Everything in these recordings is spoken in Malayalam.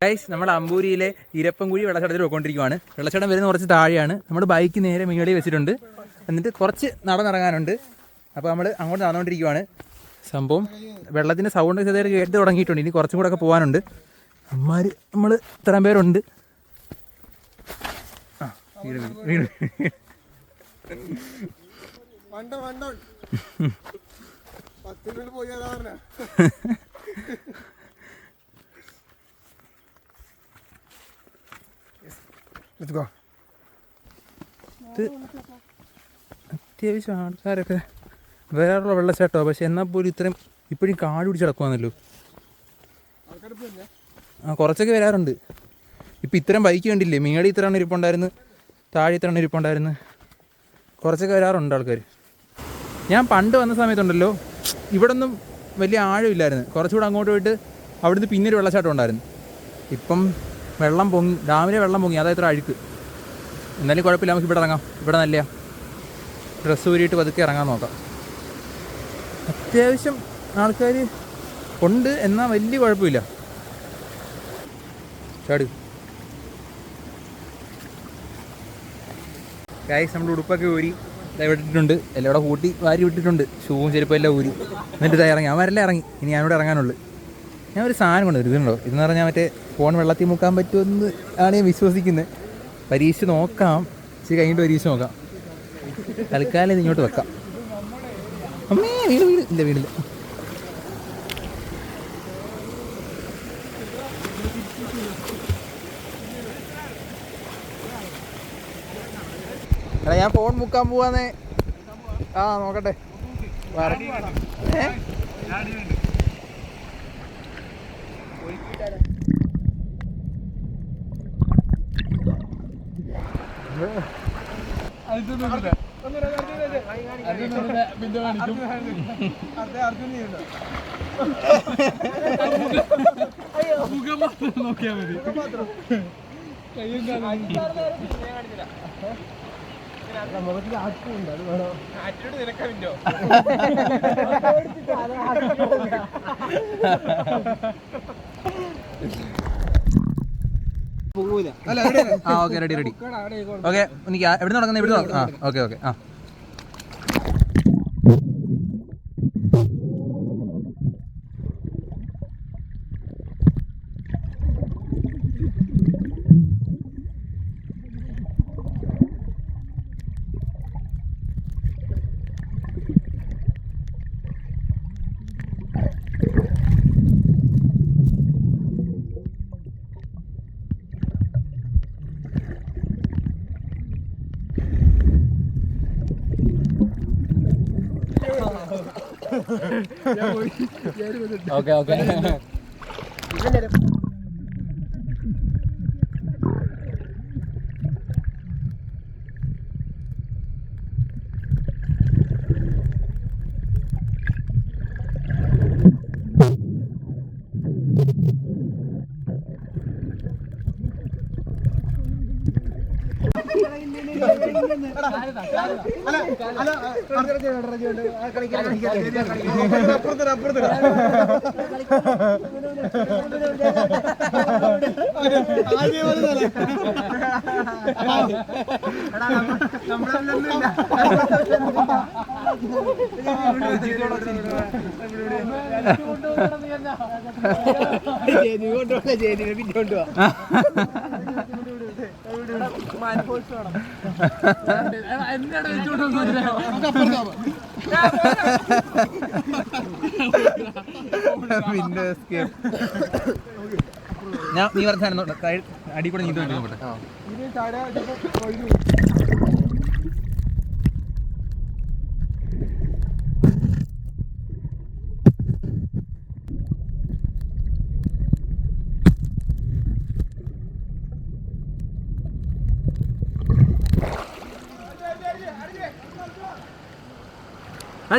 ഗൈസ്, നമ്മുടെ അമ്പൂരിയിലെ ഇരപ്പൻകുഴി വെള്ളച്ചാട്ടത്തിൽ പോയിക്കൊണ്ടിരിക്കുകയാണ്. വെള്ളച്ചാട്ടം വരുന്ന കുറച്ച് താഴെയാണ്. നമ്മൾ ബൈക്ക് നേരെ മേളിൽ വെച്ചിട്ടുണ്ട്. എന്നിട്ട് കുറച്ച് നടന്നിറങ്ങാനുണ്ട്. അപ്പോൾ നമ്മൾ അങ്ങോട്ട് നടന്നുകൊണ്ടിരിക്കുകയാണ്. സംഭവം വെള്ളത്തിൻ്റെ സൗണ്ട് ചെറിയ കേട്ട് തുടങ്ങിയിട്ടുണ്ട്. ഇനി കുറച്ചും കൂടെ ഒക്കെ പോകാനുണ്ട്. അമ്മമാർ നമ്മൾ ഇത്രയും പേരുണ്ട്. അത്യാവശ്യം ആൾക്കാരൊക്കെ വേറെയുള്ള വെള്ളച്ചാട്ടമോ, പക്ഷെ എന്നാൽ പോലും ഇത്രയും ഇപ്പോഴും കാട് പിടിച്ച് കിടക്കുവാന്നല്ലോ. കുറച്ചൊക്കെ വരാറുണ്ട്. ഇപ്പം ഇത്രയും ബൈക്ക് കണ്ടില്ലേ, മേടി ഇത്ര എണ്ണം ഇരിപ്പുണ്ടായിരുന്നു, താഴെ ഇത്ര എണ്ണം ഇരിപ്പുണ്ടായിരുന്നു. കുറച്ചൊക്കെ വരാറുണ്ട് ആൾക്കാർ. ഞാൻ പണ്ട് വന്ന സമയത്തുണ്ടല്ലോ, ഇവിടെ ഒന്നും വലിയ ആഴമില്ലായിരുന്നു. കുറച്ചുകൂടെ അങ്ങോട്ട് പോയിട്ട് അവിടുന്ന് പിന്നെ ഒരു വെള്ളച്ചാട്ടം ഉണ്ടായിരുന്നു. ഇപ്പം വെള്ളം പൊങ്ങി, ഡാമിലെ വെള്ളം പൊങ്ങി, അതായത് ഇത്ര അഴുക്ക്. എന്നാലും കുഴപ്പമില്ല, നമുക്ക് ഇവിടെ ഇറങ്ങാം. ഇവിടെ നല്ല ഡ്രസ്സ് ഊരിയിട്ട് പതുക്കെ ഇറങ്ങാൻ നോക്കാം. അത്യാവശ്യം ആൾക്കാർ ഉണ്ട്, എന്നാൽ വലിയ കുഴപ്പമില്ല. ചാടി ഗൈസ്, നമ്മുടെ ഉടുപ്പൊക്കെ ഊരി വിട്ടിട്ടുണ്ട്. എല്ലാം ഇവിടെ കൂട്ടി വാരി വിട്ടിട്ടുണ്ട്. ഷൂവും ചെരുപ്പം എല്ലാം ഊരി. എന്നിട്ട് ഇതാ ഇറങ്ങി. അവരെല്ലാം ഇറങ്ങി. ഇനി ഞാനിവിടെ ഇറങ്ങാനുള്ളൂ. ഞാൻ ഒരു സാധനം കൊണ്ടുവരും. ഇതുണ്ടോ, ഇതെന്ന് പറഞ്ഞാൽ മറ്റേ ഫോൺ വെള്ളത്തിൽ മുക്കാൻ പറ്റുമെന്ന് ആണ് ഞാൻ വിശ്വസിക്കുന്നത്. പരീക്ഷ നോക്കാം, ഇച്ചിരി കഴിഞ്ഞിട്ട് പരീക്ഷ നോക്കാം. തൽക്കാലം ഇത് ഇങ്ങോട്ട് വെക്കാം. അമ്മേ, വീടില്ല. എടാ, ഞാൻ ഫോൺ മുക്കാൻ പോവാന്നേ. നോക്കട്ടെ. നോക്കിയാ മതി. Okay, ready. ഓക്കെ, എനിക്ക് എവിടെ തുടങ്ങുന്നത്? ഇവിടെ ഓക്കെ. ഓക്കെ. ഞാൻ നീ പറഞ്ഞ അടി കൂടെ നീന്തി നോക്കട്ടെ.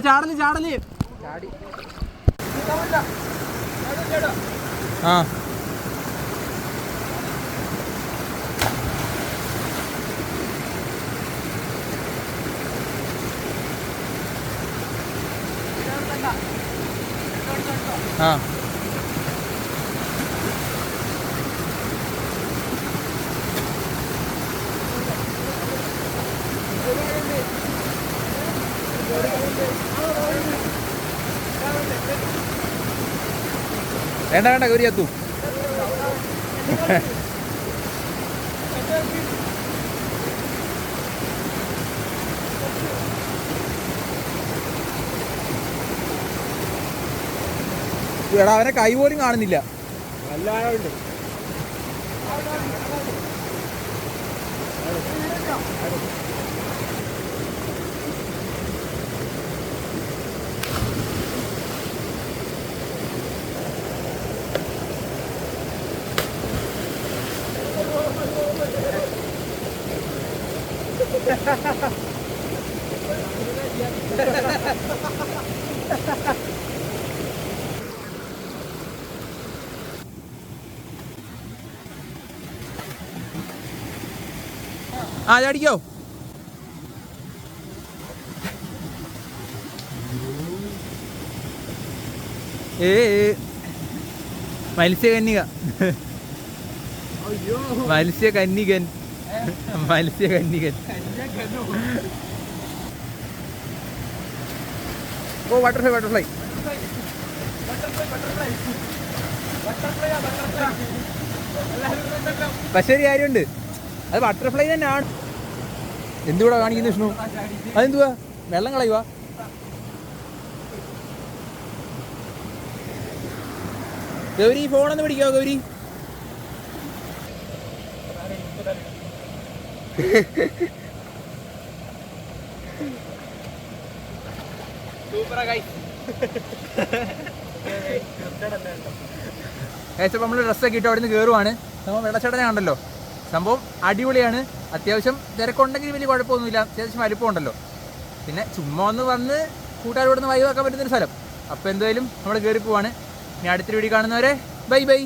ചാടല് ചാടി ആ വേണ്ട വേണ്ട ഗൗരി എത്തു. എടാ അവനെ കൈ പോലും കാണുന്നില്ല. ആ ചാടിക്കോ. മത്സ്യകന്യക, മത്സ്യകന്യകൻ, മത്സ്യകന്യകൻ. ഓ ബട്ടർഫ്ലൈ, ബട്ടർഫ്ലൈ. പക്ഷേ ഒരു കാര്യമുണ്ട്, അത് ബട്ടർഫ്ലൈ തന്നെയാണ്. എന്തുകൂടെ കാണിക്കുന്നു വിഷ്ണു? അതെന്തുവാ? വെള്ളം കളയുവാ? ഗൗരി ഫോണൊന്ന് പിടിക്കാവോ ഗൗരി? ഏകദേശം നമ്മൾ ഡ്രസ്സൊക്കെ ഇട്ട് അവിടെ നിന്ന് കയറുവാണ്. നമ്മൾ വെള്ളച്ചാട്ടനാണല്ലോ, സംഭവം അടിപൊളിയാണ്. അത്യാവശ്യം തിരക്കുണ്ടെങ്കിൽ വലിയ കുഴപ്പമൊന്നുമില്ല, അത്യാവശ്യം വലിപ്പമുണ്ടല്ലോ. പിന്നെ ചുമ്മാ ഒന്ന് വന്ന് കൂട്ടുകാരോട് നിന്ന് വൈവാക്കാൻ പറ്റുന്നൊരു സ്ഥലം. അപ്പോൾ എന്തായാലും നമ്മൾ കയറി പോവാണ്. ഇനി അടുത്തൊരു വീഡിയോ കാണുന്നവരെ ബൈ ബൈ.